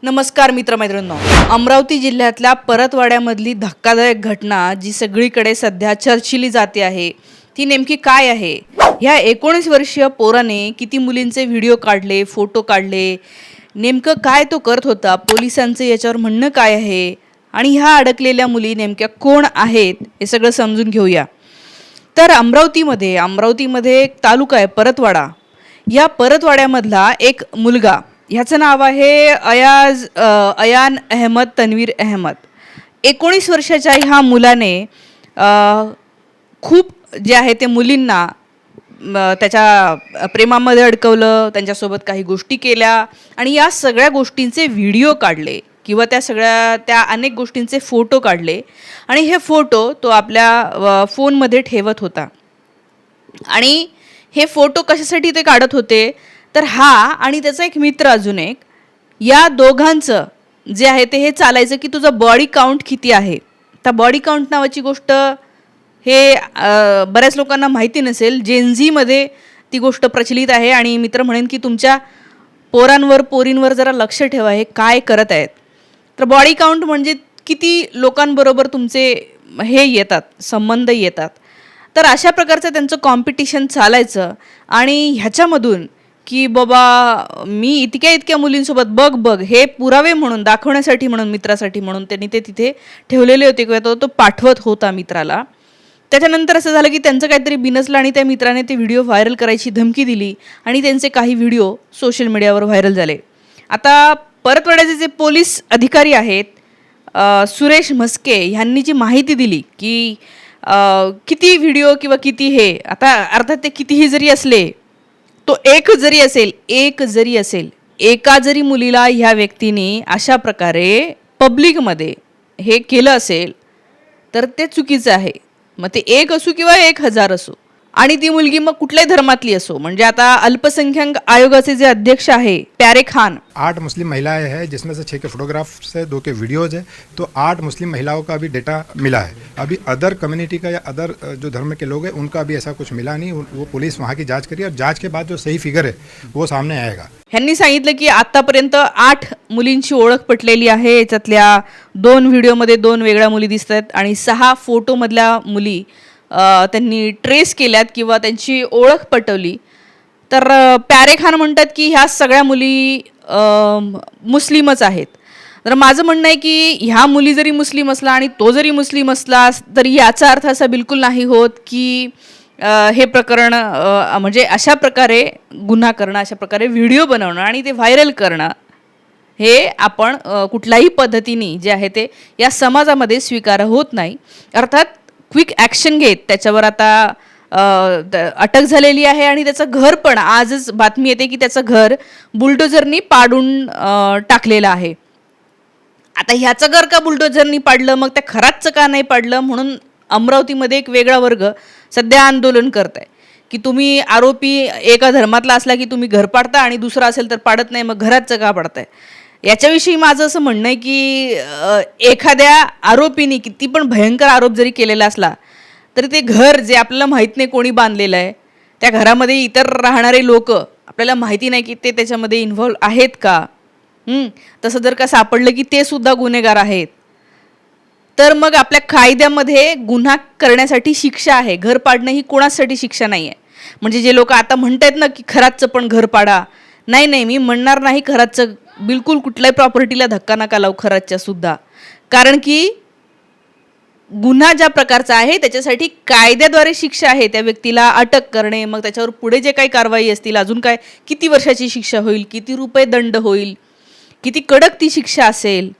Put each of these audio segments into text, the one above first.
नमस्कार मित्रमैत्रिणींनो, अमरावती जिल्ह्यातल्या परतवाड्यामधली धक्कादायक घटना जी सगळीकडे सध्या चर्चिली जाते आहे ती नेमकी काय आहे? ह्या 19 वर्षीय पोराने किती मुलींचे व्हिडिओ काढले, फोटो काढले, नेमकं काय तो करत होता, पोलिसांचं याच्यावर म्हणणं काय आहे आणि ह्या अडकलेल्या मुली नेमक्या कोण आहेत हे सगळं समजून घेऊया. तर अमरावतीमध्ये एक तालुका आहे परतवाडा. या परतवाड्यामधला एक मुलगा, ह्याचं नाव आहे अयान अहमद तन्वीर अहमद. 19 वर्षाच्या ह्या मुलाने खूप जे आहे ते मुलींना त्याच्या प्रेमामध्ये अडकवलं, त्यांच्यासोबत काही गोष्टी केल्या आणि या सगळ्या गोष्टींचे व्हिडिओ काढले किंवा त्या अनेक गोष्टींचे फोटो काढले आणि हे फोटो तो आपल्या फोनमध्ये ठेवत होता. आणि हे फोटो कशासाठी ते काढत होते तर हा आणि त्याचा एक मित्र अजून एक, या दोघांचं जे आहे ते हे चालायचं की तुझा बॉडी काउंट किती आहे. त्या बॉडी काउंट नावाची गोष्ट हे बऱ्याच लोकांना माहिती नसेल. जेनझीमध्ये ती गोष्ट प्रचलित आहे आणि मित्र म्हणेन की तुमच्या पोरींवर जरा लक्ष ठेवा, हे काय करत आहेत. तर बॉडी काउंट म्हणजे किती लोकांबरोबर तुमचे हे येतात, संबंध येतात. तर अशा प्रकारचं त्यांचं कॉम्पिटिशन चालायचं आणि ह्याच्यामधून की बाबा मी इतक्या मुलींसोबत बघ हे पुरावे म्हणून दाखवण्यासाठी म्हणून मित्रासाठी म्हणून त्यांनी ते तिथे ठेवलेले होते किंवा तो पाठवत होता मित्राला. त्याच्यानंतर असं झालं की त्यांचं काहीतरी बिनसलं आणि त्या मित्राने ते व्हिडिओ व्हायरल करायची धमकी दिली आणि त्यांचे काही व्हिडिओ सोशल मीडियावर व्हायरल झाले. आता परतवाड्याचे जे पोलीस अधिकारी आहेत सुरेश म्हस्के ह्यांनी जी माहिती दिली की किती व्हिडिओ किंवा किती हे, आता अर्थात ते कितीही जरी असले, तो एक जरी असेल, एका जरी मुलीला ह्या व्यक्तीने अशा प्रकारे पब्लिकमध्ये हे केलं असेल तर ते चुकीचं आहे. मग ते 1 असो किंवा 1000 असो आणि ती मुलगी मग कुठल्याही धर्मातली असो. म्हणजे आता अल्पसंख्याक आयोगाचे जे अध्यक्ष आहे प्यारे खान, 8 मुस्लिम महिलाएं हैं जिसमें से 6 के फोटोग्राफ्स है, 2 के वीडियोज है. तो 8 मुस्लिम महिलाओं का अभी डेटा मिला है. अभी अदर कम्युनिटी का या अदर जो धर्म के लोग हैं उनका अभी ऐसा कुछ मिला नहीं. वो पुलिस वहाँ की जांच करी और जांच के बाद जो सही फिगर है वो सामने आएगा. ह्यांनी सांगितलं की आतापर्यंत 8 मुलींची ओळख पटलेली आहे. याच्यातल्या 2 व्हिडिओमध्ये 2 वेगळ्या मुली दिसत आहेत आणि 6 फोटोमधल्या मुली त्यांनी ट्रेस केल्यात किंवा त्यांची ओळख पटवली. तर प्यारे खान म्हणतात की ह्या सगळ्या मुली मुस्लिमच आहेत. तर माझं म्हणणं आहे की ह्या मुली जरी मुस्लिम असला आणि तो जरी मुस्लिम असला तरी याचा अर्थ असा बिलकुल नाही होत की हे प्रकरण म्हणजे अशा प्रकारे गुन्हा करणं, अशा प्रकारे व्हिडिओ बनवणं आणि ते व्हायरल करणं हे आपण कुठल्याही पद्धतीने जे आहे ते या समाजामध्ये स्वीकार होत नाही. अर्थात क्विक ॲक्शन घेत त्याच्यावर आता अटक झालेली आहे आणि त्याचं घर पण आजच बातमी येते की त्याचं घर बुलडोझरनी पाडून टाकलेलं आहे. आता ह्याचं घर का बुलडोझरनी पाडलं, मग त्या खरातचं का नाही पाडलं, म्हणून अमरावतीमध्ये एक वेगळा वर्ग सध्या आंदोलन करत आहे की तुम्ही आरोपी एका धर्मातला असला की तुम्ही घर पाडता आणि दुसरा असेल तर पाडत नाही, मग घरातचं का पाडताय. याच्याविषयी माझं असं म्हणणं आहे की एखाद्या आरोपीने किती पण भयंकर आरोप जरी केलेला असला तरी ते घर जे आपल्याला माहीत नाही कोणी बांधलेलं आहे, त्या घरामध्ये इतर राहणारे लोक आपल्याला माहिती नाही की ते त्याच्यामध्ये इन्व्हॉल्व आहेत का. तसं जर का सापडलं की ते सुद्धा गुन्हेगार आहेत तर मग आपल्या कायद्यामध्ये गुन्हा करण्यासाठी शिक्षा आहे. घर पाडणं ही कोणासाठी शिक्षा नाही आहे. म्हणजे जे लोक आता म्हणतात ना की खरातचं पण घर पाडा, नाही मी म्हणणार नाही खरातचं बिलकुल कुठल्याही प्रॉपर्टीला धक्का नका लावू खरातच्या सुद्धा. कारण की गुन्हा ज्या प्रकारचा आहे त्याच्यासाठी कायद्याद्वारे शिक्षा आहे. त्या व्यक्तीला अटक करणे, मग त्याच्यावर पुढे जे काही कारवाई असतील, अजून काय किती वर्षाची शिक्षा होईल, किती रुपये दंड होईल, किती कडक ती शिक्षा असेल,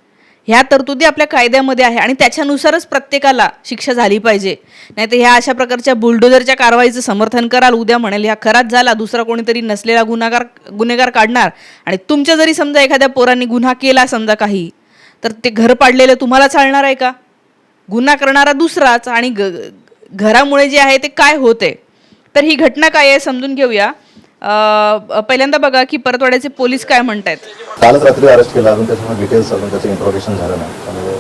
ह्या तरतुदी आपल्या कायद्यामध्ये आहे आणि त्याच्यानुसारच प्रत्येकाला शिक्षा झाली पाहिजे. नाही तर ह्या अशा प्रकारच्या बुलडोझरच्या कारवाईचं समर्थन कराल, उद्या म्हणाल ह्या खरात झाला, दुसरा कोणीतरी नसलेला गुन्हेगार काढणार आणि तुमच्या जरी समजा एखाद्या पोरांनी गुन्हा केला समजा काही, तर ते घर पाडलेलं तुम्हाला चालणार आहे का. गुन्हा करणारा दुसराच आणि घरामुळे जे आहे ते काय होते. तर ही घटना काय आहे समजून घेऊया. पहिल्यांदा बघा की परतवाड्याचे पोलीस काय म्हणतात. कालच रात्री अरेस्ट केला, अजून त्याच्यामध्ये डिटेल्स अजून त्याचं इंट्रोगेशन झालं नाही, त्यामुळे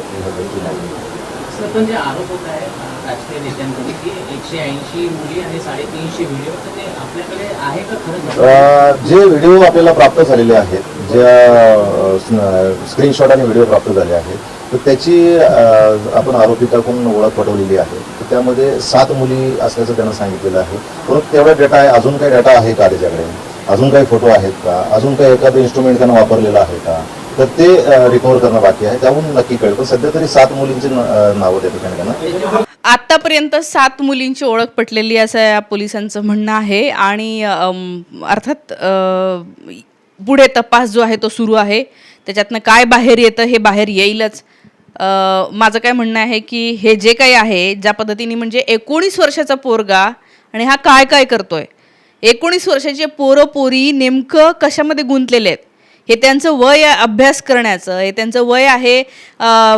सर पण जे आरोप होत आहे राजकीय नेत्यांकडे की 180 मुली आणि 350 व्हिडिओ, तर ते आपल्याकडे आहे का खरं? जे व्हिडिओ आपल्याला प्राप्त झालेले आहेत, ज्या स्क्रीनशॉट आणि व्हिडिओ प्राप्त झाले आहेत, तर त्याची आपण आरोपिताकडून ओळख पटवलेली आहे. तर त्यामध्ये 7 मुली असल्याचं त्यांना सांगितलेलं आहे. परंतु तेवढा डेटा आहे, अजून काही डेटा आहे का त्याच्याकडे, अजून काही फोटो आहेत का, अजून काही एखादं इन्स्ट्रुमेंट त्यांना वापरलेलं आहे का, तर ते रिकव्हर करणं बाकी आहे. त्याहून नक्की कळेल. पण सध्या तरी 7 मुलींची नावं त्या ठिकाणी त्यांना आतापर्यंत 7 मुलींची ओळख पटलेली असं या पोलिसांचं म्हणणं आहे. आणि अर्थात पुढे तपास जो आहे तो सुरू आहे. त्याच्यातनं काय बाहेर येतं हे बाहेर येईलच. माझं काय म्हणणं आहे की हे जे काही आहे, ज्या पद्धतीने म्हणजे 19 वर्षाचा पोरगा आणि हा काय काय करतोय, 19 वर्षाचे पोरं पोरी नेमकं कशामध्ये गुंतलेले आहेत, हे त्यांचं वय आहे अभ्यास करण्याचं, हे त्यांचं वय आहे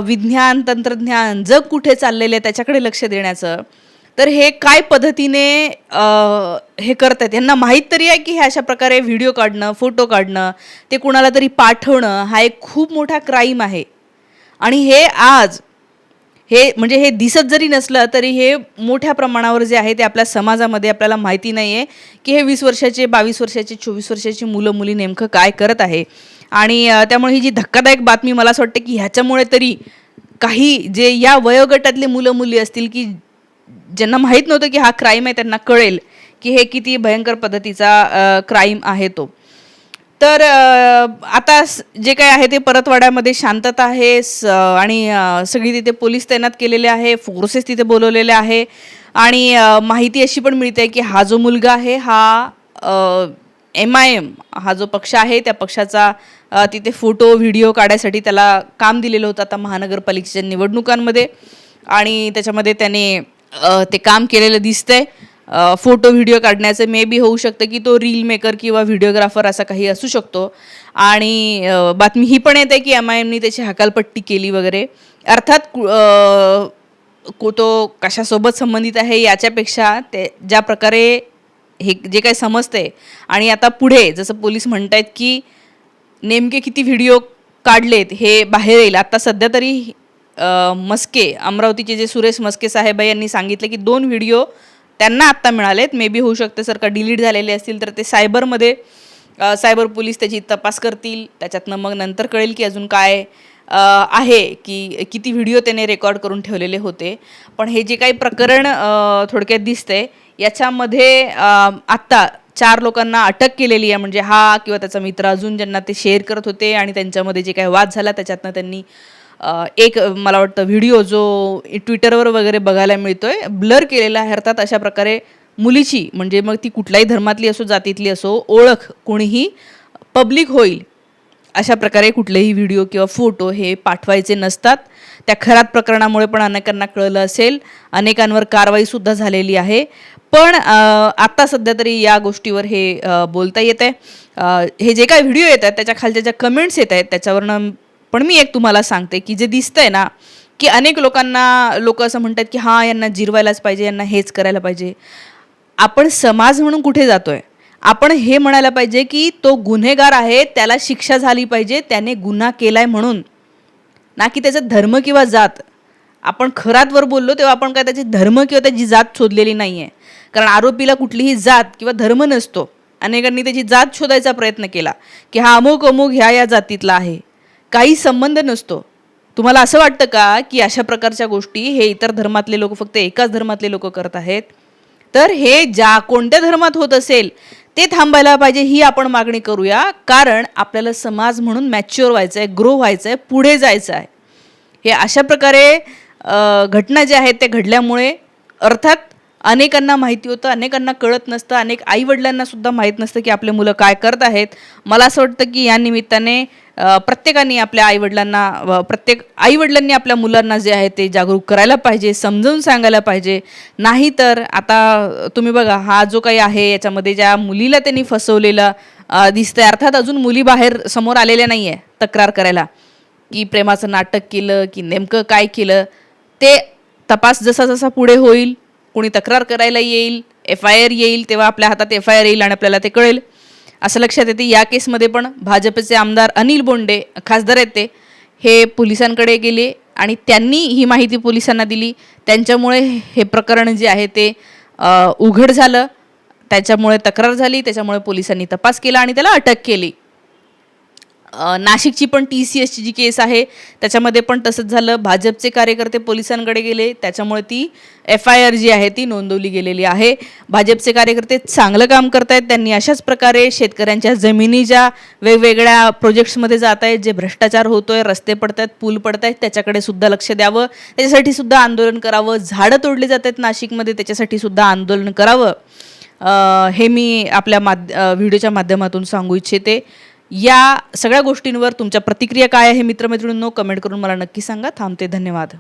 विज्ञान तंत्रज्ञान जग कुठे चाललेलं आहे त्याच्याकडे लक्ष देण्याचं. तर हे काय पद्धतीने हे करतात, यांना माहीत तरी आहे की हे अशा प्रकारे व्हिडिओ काढणं, फोटो काढणं, ते कुणाला तरी पाठवणं हा एक खूप मोठा क्राईम आहे. आणि हे आज हे म्हणजे हे दिसत जरी नसलं तरी हे मोठ्या प्रमाणावर जे आहे ते आपल्या समाजामध्ये आपल्याला माहिती नाही आहे की हे 20 वर्षाचे, 22 वर्षाचे, 24 वर्षाची मुलं मुली नेमकं काय करत आहे. आणि त्यामुळे ही जी धक्कादायक बातमी, मला असं वाटतं की ह्याच्यामुळे तरी काही जे या वयोगटातले मुलं मुली असतील की ज्यांना माहीत नव्हतं की हा क्राईम आहे, त्यांना कळेल की हे किती भयंकर पद्धतीचा क्राईम आहे तो. तर आता जे काय आहे ते परतवाड्यामध्ये शांतता आहे आणि सगळी तिथे पोलीस तैनात केलेले आहे, फोर्सेस तिथे बोलवलेले आहे. आणि माहिती अशी पण मिळते की हा जो मुलगा आहे हा MIM हा जो पक्ष आहे त्या पक्षाचा तिथे फोटो व्हिडिओ काढायसाठी त्याला काम दिलेलं होतं आता महानगरपालिकेच्या निवडणुकांमध्ये. आणि त्याच्यामध्ये त्याने ते काम केलेलं दिसतंय. फोटो व्हिडिओ काढण्याचं मे बी होऊ शकतं की तो रील मेकर किंवा व्हिडिओग्राफर असा काही असू शकतो. आणि बातमी ही पण येते की MIMनी त्याची हकालपट्टी केली वगैरे. अर्थात तो कशासोबत संबंधित आहे याच्यापेक्षा ते ज्या प्रकारे हे जे काही समजते आणि आता पुढे जसं पोलीस म्हणतायत की नेमके किती व्हिडिओ काढलेत हे बाहेर येईल. आता सध्या तरी मस्के, अमरावतीचे जे सुरेश मस्के साहेब यांनी सांगितलं की 2 व्हिडिओ त्यांना आत्ता मिळालेत. मे बी होऊ शकते सर का डिलीट झालेले असतील तर ते सायबरमध्ये सायबर पोलीस त्याची तपास करतील. त्याच्यातनं मग नंतर कळेल की अजून काय आहे की किती व्हिडिओ त्याने रेकॉर्ड करून ठेवलेले होते. पण हे जे काही प्रकरण थोडक्यात दिसतंय याच्यामध्ये आत्ता 4 लोकांना अटक केलेली आहे. म्हणजे हा किंवा त्याचा मित्र अजून ज्यांना ते शेअर करत होते आणि त्यांच्यामध्ये जे काही वाद झाला त्याच्यातनं त्यांनी एक मला वाटतं व्हिडिओ जो ट्विटरवर वगैरे बघायला मिळतोय ब्लर केलेला आहे. अर्थात अशा प्रकारे मुलीची म्हणजे मग ती कुठल्याही धर्मातली असो जातीतली असो ओळख कोणीही पब्लिक होईल अशा प्रकारे कुठलेही व्हिडिओ किंवा फोटो हे पाठवायचे नसतात. त्या खरात प्रकरणामुळे पण अनेकांना कळलं असेल, अनेकांवर कारवाईसुद्धा झालेली आहे. पण आत्ता सध्या तरी या गोष्टीवर हे बोलता येत आहे. हे जे काही व्हिडिओ येत आहेत त्याच्या खालच्या ज्या कमेंट्स येत आहेत त्याच्यावरनं पण मी एक तुम्हाला सांगते की जे दिसतंय ना की अनेक लोक असं म्हणतात की हां यांना जिरवायलाच पाहिजे, यांना हेच करायला पाहिजे. आपण समाज म्हणून कुठे जातोय? आपण हे म्हणायला पाहिजे की तो गुन्हेगार आहे, त्याला शिक्षा झाली पाहिजे, त्याने गुन्हा केलाय म्हणून, ना की त्याचा धर्म किंवा जात. आपण खरातवर बोललो तेव्हा आपण काय त्याची धर्म किंवा त्याची जात शोधलेली नाही आहे. कारण आरोपीला कुठलीही जात किंवा धर्म नसतो. अनेकांनी त्याची जात शोधायचा प्रयत्न केला की हा अमुक अमुक ह्या जातीतला आहे. काही संबंध नसतो. तुम्हाला असं वाटतं का की अशा प्रकारच्या गोष्टी हे इतर धर्मातले लोक, फक्त एकाच धर्मातले लोक करत आहेत? तर हे कोणत्या धर्मात होत असेल ते थांबायला पाहिजे ही आपण मागणी करूया. कारण आपल्याला समाज म्हणून मॅच्युअर व्हायचं आहे, ग्रो व्हायचं आहे, पुढे जायचं आहे. हे अशा प्रकारे घटना ज्या आहेत त्या घडल्यामुळे अर्थात अनेकांना माहिती होतं, अनेकांना कळत नसतं, अनेक आईवडिलांना सुद्धा माहीत नसतं की आपले मुलं काय करत आहेत. मला असं वाटतं की या निमित्ताने प्रत्येकाने आपल्या आईवडिलांना, प्रत्येक आईवडिलांनी आपल्या मुलांना जे आहे ते जागरूक करायला पाहिजे, समजावून सांगायला पाहिजे. नाही तर आता तुम्ही बघा हा जो काही आहे याच्यामध्ये ज्या मुलीला त्यांनी फसवलेलं दिसतंय. अर्थात अजून मुली बाहेर समोर आलेल्या नाही आहे तक्रार करायला की प्रेमाचं नाटक केलं की नेमकं काय केलं. ते तपास जसा जसा पुढे होईल, कोणी तक्रार करायला येईल, FIR येईल, तेव्हा आपल्या हातात FIR येईल आणि आपल्याला ते कळेल. असं लक्षात येते या केसमध्ये पण भाजपचे आमदार अनिल बोंडे, खासदार आहेत ते, हे पोलिसांकडे गेले आणि त्यांनी ही माहिती पोलिसांना दिली. त्यांच्यामुळे हे प्रकरण जे आहे ते उघड झालं, त्याच्यामुळे तक्रार झाली, त्याच्यामुळे पोलिसांनी तपास केला आणि त्याला अटक केली. नाशिकची पण TCSची जी केस आहे त्याच्यामध्ये पण तसंच झालं. भाजपचे कार्यकर्ते पोलिसांकडे गेले, त्याच्यामुळे ती FIR जी आहे ती नोंदवली गेलेली आहे. भाजपचे कार्यकर्ते चांगलं काम करतायत. त्यांनी अशाच प्रकारे शेतकऱ्यांच्या जमिनी ज्या वेगवेगळ्या प्रोजेक्ट्समध्ये जात आहेत, जे भ्रष्टाचार होतोय, रस्ते पडतायत, पूल पडतायत, त्याच्याकडे सुद्धा लक्ष द्यावं, त्याच्यासाठी सुद्धा आंदोलन करावं. झाडं तोडली जात आहेत नाशिकमध्ये, त्याच्यासाठी सुद्धा आंदोलन करावं. हे मी आपल्या व्हिडिओच्या माध्यमातून सांगू इच्छिते. या सगळ्या गोष्टींवर तुमच्या प्रतिक्रिया काय आहे मित्रमैत्रिणींनो, कमेंट करून मला नक्की सांगा. थांबते. धन्यवाद.